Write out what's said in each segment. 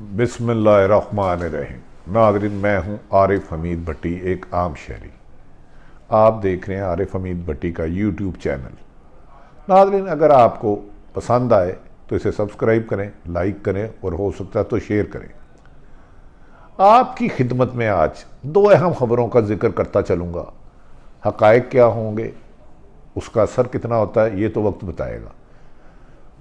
बिस्मिल्लाहिर्रहमानिर्रहीम। नाज़रीन, मैं हूं आरिफ हमीद भट्टी, एक आम शहरी। आप देख रहे हैं आरिफ हमीद भट्टी का यूट्यूब चैनल। नाज़रीन, अगर आपको पसंद आए तो इसे सब्सक्राइब करें, लाइक करें और हो सकता है तो शेयर करें। आपकी खिदमत में आज दो अहम खबरों का जिक्र करता चलूँगा। हक़ाइक़ क्या होंगे, उसका असर कितना होता है, ये तो वक्त बताएगा।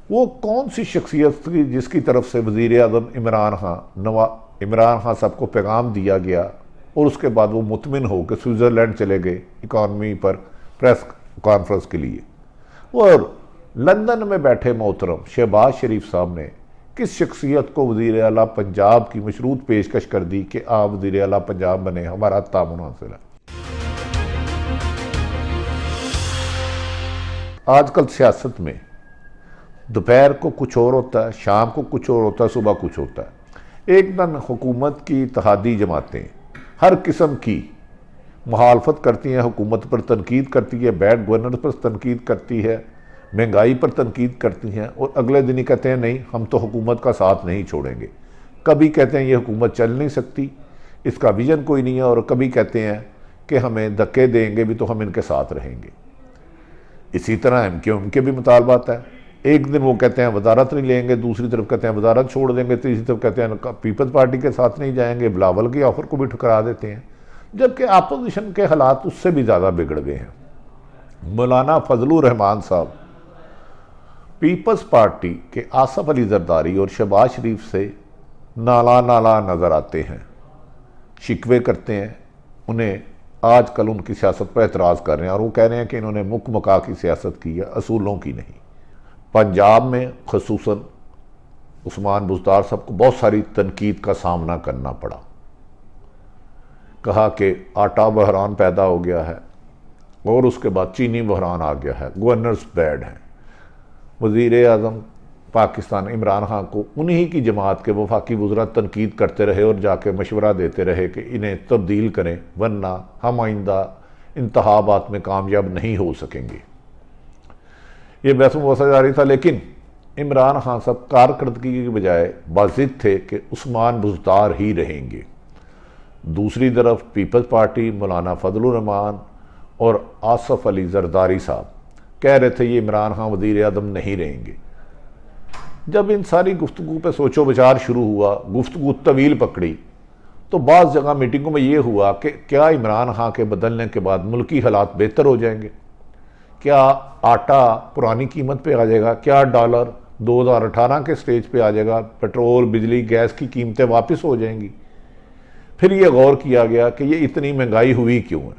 वो कौन सी शख्सियत थी जिसकी तरफ से वज़ीर आज़म इमरान खान साहब को पैगाम दिया गया और उसके बाद वो मुतमिन हो के स्विट्ज़रलैंड चले गए इकॉनमी पर प्रेस कॉन्फ्रेंस के लिए। और लंदन में बैठे मोहतरम शहबाज शरीफ साहब ने किस शख्सियत को वज़ीर आला पंजाब की मशरूत पेशकश कर दी कि आप वज़ीर आला पंजाब बने, हमारा तामुन हासिल है। आजकल सियासत में दोपहर को कुछ और होता है, शाम को कुछ और होता है, सुबह कुछ होता है। एक दिन हुकूमत की इत्तेहादी जमातें हर किस्म की मुखालफत करती हैं, हुकूमत पर तनकीद करती है, बैड गवर्नेंस पर तनकीद करती है, महंगाई पर तनकीद करती हैं, और अगले दिन ही कहते हैं नहीं हम तो हुकूमत का साथ नहीं छोड़ेंगे। कभी कहते हैं ये हुकूमत चल नहीं सकती, इसका विजन कोई नहीं है, और कभी कहते हैं कि हमें धक्के देंगे भी तो हम इनके साथ रहेंगे। इसी तरह MKM के भी मुतालबात है। एक दिन वो कहते हैं वजारत नहीं लेंगे, दूसरी तरफ कहते हैं वजारत छोड़ देंगे, तीसरी तरफ कहते हैं पीपल्स पार्टी के साथ नहीं जाएंगे, बिलावल की ऑफर को भी ठुकरा देते हैं। जबकि अपोजिशन के हालात उससे भी ज़्यादा बिगड़ गए हैं। मौलाना फजलुर रहमान साहब पीपल्स पार्टी के आसफ अली जरदारी और शहबाज शरीफ से नाला नाला नज़र आते हैं, शिकवे करते हैं, उन्हें आजकल उनकी सियासत पर एतराज़ कर रहे हैं और वो कह रहे हैं कि इन्होंने मुक मका की सियासत की है, असूलों की नहीं। पंजाब में खसूसन उस्मान बुज़दार साहब को बहुत सारी तनकीद का सामना करना पड़ा। कहा कि आटा बहरान पैदा हो गया है और उसके बाद चीनी बहरान आ गया है, गवर्नर्स बैड हैं। वज़ीर आज़म पाकिस्तान इमरान खान को उन्हीं की जमात के वफाकी वज़रा तनकीद करते रहे और जाके मशवरा देते रहे कि इन्हें तब्दील करें वरना हम आइंदा इंतखाबात में कामयाब नहीं हो सकेंगे। ये बहस वसा जारी था, लेकिन इमरान खान साहब कारकर्दगी के बजाय वाजिद थे कि उस्मान बुज़दार ही रहेंगे। दूसरी तरफ पीपल्स पार्टी मौलाना फजलुर रहमान और आसफ अली जरदारी साहब कह रहे थे ये इमरान खान वज़ीर आज़म नहीं रहेंगे। जब इन सारी गुफ्तगू पे सोचो विचार शुरू हुआ, गुफ्तगू तवील पकड़ी, तो बाज़ जगह मीटिंगों में ये हुआ कि क्या इमरान खान के बदलने के बाद मुल्की हालात बेहतर हो जाएंगे, क्या आटा पुरानी कीमत पे आ जाएगा, क्या डॉलर 2018 के स्टेज पे आ जाएगा, पेट्रोल बिजली गैस की कीमतें वापस हो जाएंगी। फिर ये गौर किया गया कि ये इतनी महंगाई हुई क्यों है।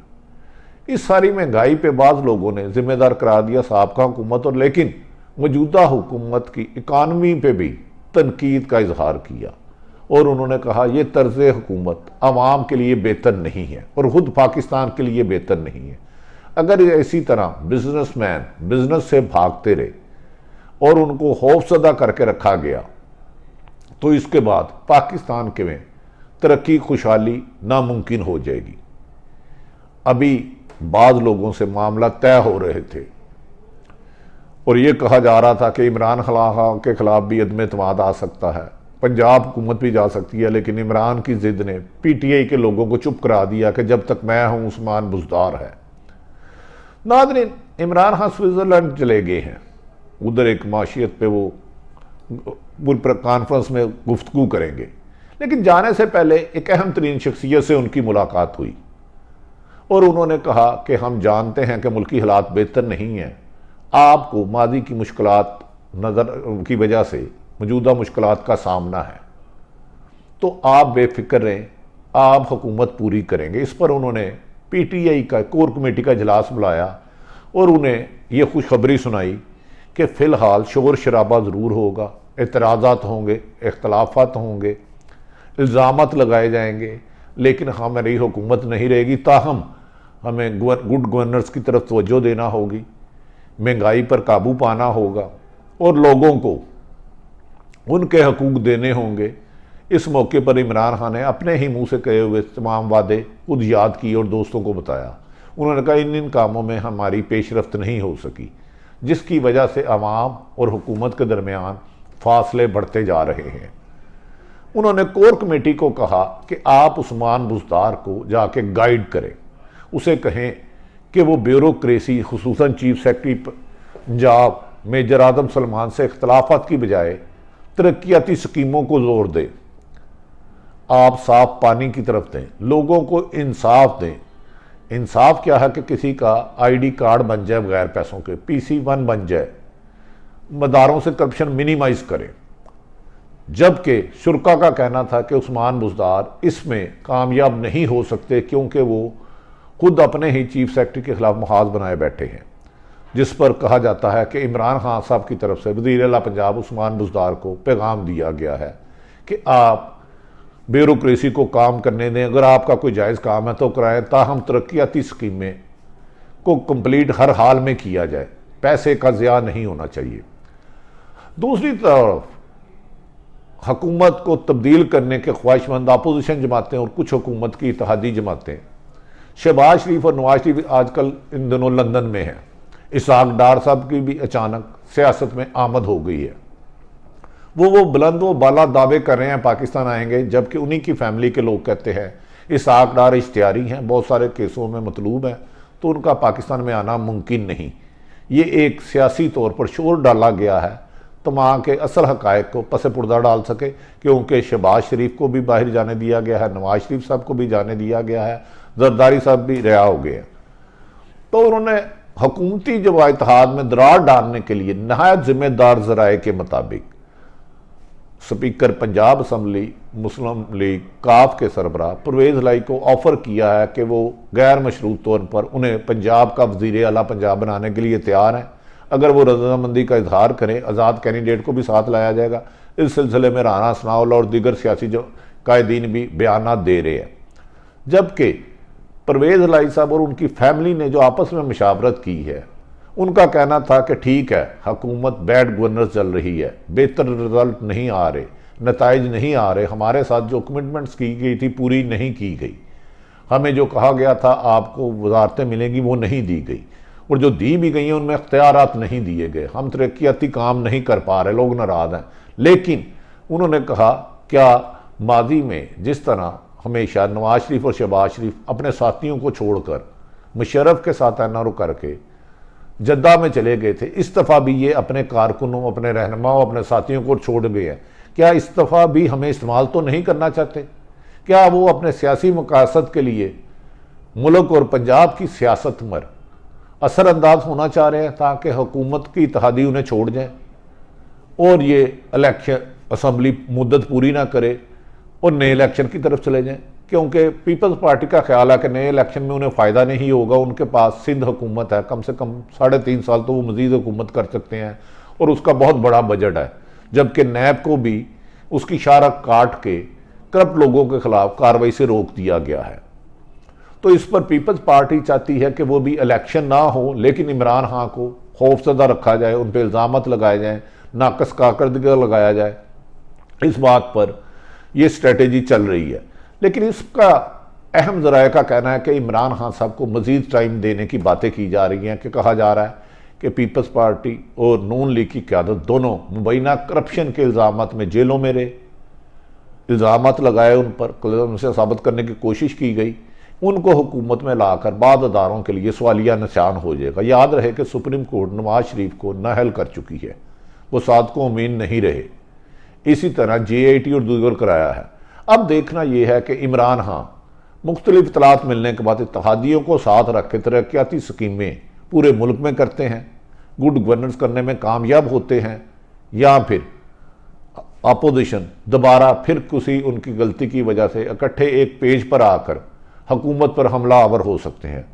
इस सारी महंगाई पे बाज़ लोगों ने ज़िम्मेदार करार दिया साबका हुकूमत, और लेकिन मौजूदा हुकूमत की इकानमी पे भी तनकीद का इजहार किया और उन्होंने कहा यह तर्ज हुकूमत आवाम के लिए बेहतर नहीं है और ख़ुद पाकिस्तान के लिए बेहतर नहीं है। अगर इसी तरह बिजनेसमैन बिजनेस से भागते रहे और उनको खौफजदा करके रखा गया तो इसके बाद पाकिस्तान के में तरक्की खुशहाली नामुमकिन हो जाएगी। अभी बाज़ लोगों से मामला तय हो रहे थे और ये कहा जा रहा था कि इमरान खान के खिलाफ भी अदम एतमाद आ सकता है, पंजाब हुकूमत भी जा सकती है, लेकिन इमरान की ज़िद ने PTI के लोगों को चुप करा दिया कि जब तक मैं हूँ उस्मान बुज़दार है। नाज़रीन, इमरान खान स्विट्ज़रलैंड चले गए हैं, उधर एक माशियत पे वो कॉन्फ्रेंस में गुफ्तगू करेंगे, लेकिन जाने से पहले एक अहम तरीन शख्सियत से उनकी मुलाकात हुई और उन्होंने कहा कि हम जानते हैं कि मुल्की हालात बेहतर नहीं हैं, आपको मादी की मुश्किलात नज़र की वजह से मौजूदा मुश्किलात का सामना है, तो आप बेफिक्र रहें, आप हुकूमत पूरी करेंगे। इस पर उन्होंने PTI का कोर कमेटी का इजलास बुलाया और उन्हें यह खुशखबरी सुनाई कि फ़िलहाल शोर शराबा ज़रूर होगा, एतराज़ात होंगे, इख्तलाफात होंगे, इल्ज़ामात लगाए जाएंगे, लेकिन हमारी हुकूमत नहीं रहेगी। ताहम हमें गुड गवर्नर्स की तरफ तवज्जो देना होगी, महंगाई पर काबू पाना होगा और लोगों को उनके हकूक़ देने होंगे। इस मौके पर इमरान खान ने अपने ही मुंह से कहे हुए तमाम वादे खुद याद किए और दोस्तों को बताया। उन्होंने कहा इन कामों में हमारी पेशरफ्त नहीं हो सकी, जिसकी वजह से अवाम और हुकूमत के दरमियान फासले बढ़ते जा रहे हैं। उन्होंने कोर कमेटी को कहा कि आप उस्मान बुज़दार को जाके गाइड करें, उसे कहें कि वो ब्यूरोक्रेसी खुसूसन chief secretary Punjab major Adam Salman से इख्तलाफात की बजाय तरक्याती स्कीमों को जोर दे। आप साफ पानी की तरफ दें, लोगों को इंसाफ दें। इंसाफ क्या है कि किसी का आईडी कार्ड बन जाए बगैर पैसों के, PC1 बन जाए, मदारों से करप्शन मिनिमाइज करें। जबकि शुरा का कहना था कि उस्मान बुज़दार इसमें कामयाब नहीं हो सकते क्योंकि वो खुद अपने ही चीफ सेक्रेटरी के खिलाफ मुहाज बनाए बैठे हैं, जिस पर कहा जाता है कि इमरान खान साहब की तरफ से वज़ीर आला पंजाब उस्मान बुज़दार को पैगाम दिया गया है कि आप ब्यूरोक्रेसी को काम करने दें, अगर आपका कोई जायज़ काम है तो कराएं, ताहम तरक्याती स्कीमें को कंप्लीट हर हाल में किया जाए, पैसे का ज़िया नहीं होना चाहिए। दूसरी तरफ हुकूमत को तब्दील करने के ख्वाहिशमंद अपोजिशन जमातें और कुछ हुकूमत की इत्तेहादी जमातें, शहबाज शरीफ और नवाज शरीफ आजकल इन दिनों लंदन में हैं। इसहाक डार साहब की भी अचानक सियासत में आमद हो गई है। वो बुलंद व बाला दावे कर रहे हैं पाकिस्तान आएंगे, जबकि उन्हीं की फैमिली के लोग कहते हैं इसहाक डार इश्तिहारी हैं, बहुत सारे केसों में मतलूब हैं, तो उनका पाकिस्तान में आना मुमकिन नहीं। ये एक सियासी तौर पर शोर डाला गया है तमाम के असल हकायक को पसे पुर्दा डाल सके, क्योंकि शहबाज शरीफ को भी बाहर जाने दिया गया है, नवाज शरीफ साहब को भी जाने दिया गया है, जरदारी साहब भी रिहा हो गए हैं। तो उन्होंने हुकूमती जो इत्तेहाद में दरार डालने के लिए नहायत जिम्मेदार जराए के मुताबिक स्पीकर पंजाब असम्बली मुस्लिम लीग काफ के सरबराह परवेज़ लाई को ऑफर किया है कि वो गैर मशरूत तौर पर उन्हें पंजाब का वज़ीर आला पंजाब बनाने के लिए तैयार हैं। अगर वो रजामंदी का इजहार करें, आज़ाद कैंडिडेट को भी साथ लाया जाएगा। इस सिलसिले में राना सनाउल्लाह और दीगर सियासी जो कायदीन भी बयान दे रहे हैं। जबकि परवेज़ लाई साहब और उनकी फैमिली ने जो आपस में मुशावरत की है, उनका कहना था कि ठीक है, हुकूमत बैड गवर्नेंस चल रही है, बेहतर रिजल्ट नहीं आ रहे, नताइज नहीं आ रहे, हमारे साथ जो कमिटमेंट्स की गई थी पूरी नहीं की गई, हमें जो कहा गया था आपको वजारतें मिलेंगी वो नहीं दी गई, और जो दी भी गई हैं उनमें इख्तियारात नहीं दिए गए, हम तरक्याती काम नहीं कर पा रहे, लोग नाराज़ हैं। लेकिन उन्होंने कहा क्या माजी में जिस तरह हमेशा नवाज शरीफ और शहबाज शरीफ अपने साथियों को छोड़कर मुशर्रफ के साथ एनआरओ करके जद्दा में चले गए थे, इस दफ़ा भी ये अपने कारकुनों, अपने रहनुमाओं, अपने साथियों को छोड़ गए हैं, क्या इस दफ़ा भी हमें इस्तेमाल तो नहीं करना चाहते? क्या वो अपने सियासी मकासद के लिए मुल्क और पंजाब की सियासत पर असरअंदाज होना चाह रहे हैं ताकि हुकूमत की इत्तेहादी उन्हें छोड़ जाए और ये इलेक्शन असम्बली मुद्दत पूरी ना करे और नए इलेक्शन की तरफ चले जाएं? क्योंकि पीपल्स पार्टी का ख्याल है कि नए इलेक्शन में उन्हें फ़ायदा नहीं होगा, उनके पास सिंध हुकूमत है, कम से कम 3.5 साल तो वो मज़ीद हुकूमत कर सकते हैं और उसका बहुत बड़ा बजट है, जबकि नैब को भी उसकी शारक काट के करप्ट लोगों के खिलाफ कार्रवाई से रोक दिया गया है। तो इस पर पीपल्स पार्टी चाहती है कि वो भी इलेक्शन ना हो, लेकिन इमरान खान को खौफजदा रखा जाए, उन पर इल्ज़ामत लगाए जाएँ, नाकस कारकर्दगी लगाया जाए। इस बात पर यह स्ट्रेटेजी चल रही है। लेकिन इसका अहम ज़राए का कहना है कि इमरान खान साहब को मज़ीद टाइम देने की बातें की जा रही हैं, कि कहा जा रहा है कि पीपल्स पार्टी और नून लीग की क़यादत दोनों मुबैना करप्शन के इल्ज़ामात में जेलों में रहे, इल्ज़ामात लगाए उन पर, उनसे साबित करने की कोशिश की गई, उनको हुकूमत में लाकर बाद अदारों के लिए सवालिया निशान हो जाएगा। याद रहे कि सुप्रीम कोर्ट नवाज शरीफ को नाअहल कर चुकी है, वो सादको उम्मीद नहीं रहे। इसी तरह JIT और दीगर कराया है। अब देखना यह है कि इमरान खान मुख्तलिफ इत्तलात मिलने के बाद इत्तेहादियों को साथ रख के तरक्याती स्कीमें पूरे मुल्क में करते हैं, गुड गवर्नेंस करने में कामयाब होते हैं, या फिर अपोजिशन दोबारा फिर किसी उनकी गलती की वजह से इकट्ठे एक पेज पर आकर हुकूमत पर हमला आवर हो सकते हैं।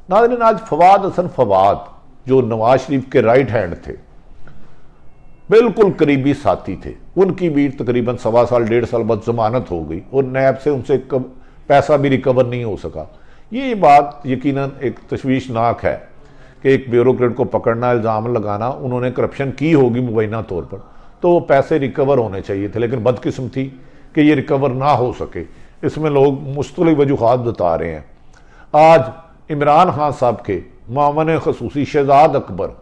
नाज़रीन, आज फवाद हसन फवाद जो नवाज शरीफ के राइट हैंड थे, बिल्कुल करीबी साथी थे, उनकी भी तकरीबन 1.25 साल 1.5 साल बाद जमानत हो गई और नैब से उनसे पैसा भी रिकवर नहीं हो सका। ये बात यकीनन एक तशवीशनाक है कि एक ब्यूरोक्रेट को पकड़ना, इल्ज़ाम लगाना, उन्होंने करप्शन की होगी मुबैना तौर पर, तो वो पैसे रिकवर होने चाहिए थे, लेकिन बदकिस्मती कि ये रिकवर ना हो सके। इसमें लोग मुख्तलिफ वजूहात बता रहे हैं। आज इमरान खान साहब के मामन खसूसी शहजाद अकबर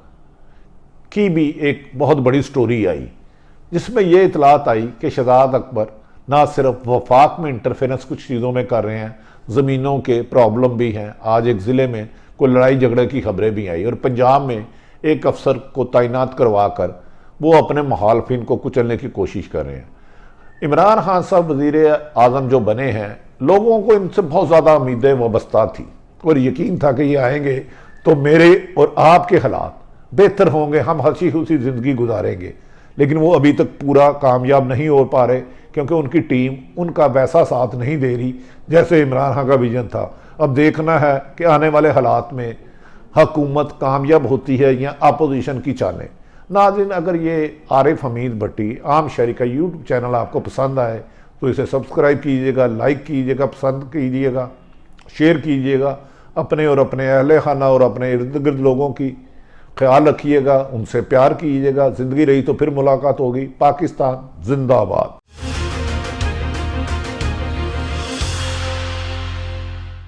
की भी एक बहुत बड़ी स्टोरी आई, जिसमें यह इतलात आई कि शहजाद अकबर ना सिर्फ वफाक में इंटरफेरेंस कुछ चीज़ों में कर रहे हैं, ज़मीनों के प्रॉब्लम भी हैं। आज एक ज़िले में कोई लड़ाई झगड़े की खबरें भी आई और पंजाब में एक अफसर को तैनात करवा कर वो अपने मुखालफिन को कुचलने की कोशिश कर रहे हैं। इमरान खान साहब वज़ीर आज़म जो बने हैं, लोगों को इनसे बहुत ज़्यादा उम्मीदें वाबस्ता थी और यकीन था कि ये आएंगे तो मेरे और आपके हालात बेहतर होंगे, हम हंसी खुशी ज़िंदगी गुजारेंगे। लेकिन वो अभी तक पूरा कामयाब नहीं हो पा रहे क्योंकि उनकी टीम उनका वैसा साथ नहीं दे रही जैसे इमरान खान का विजन था। अब देखना है कि आने वाले हालात में हुकूमत कामयाब होती है या अपोजिशन की चालें। नाज़रीन, अगर ये आरिफ हमीद भट्टी आम शहरी का यूट्यूब चैनल आपको पसंद आए तो इसे सब्सक्राइब कीजिएगा, लाइक कीजिएगा, पसंद कीजिएगा, शेयर कीजिएगा। अपने और अपने अहले खाना और अपने इर्द गिर्द लोगों की ख्याल रखिएगा, उनसे प्यार कीजिएगा। ज़िंदगी रही तो फिर मुलाकात होगी। पाकिस्तान जिंदाबाद।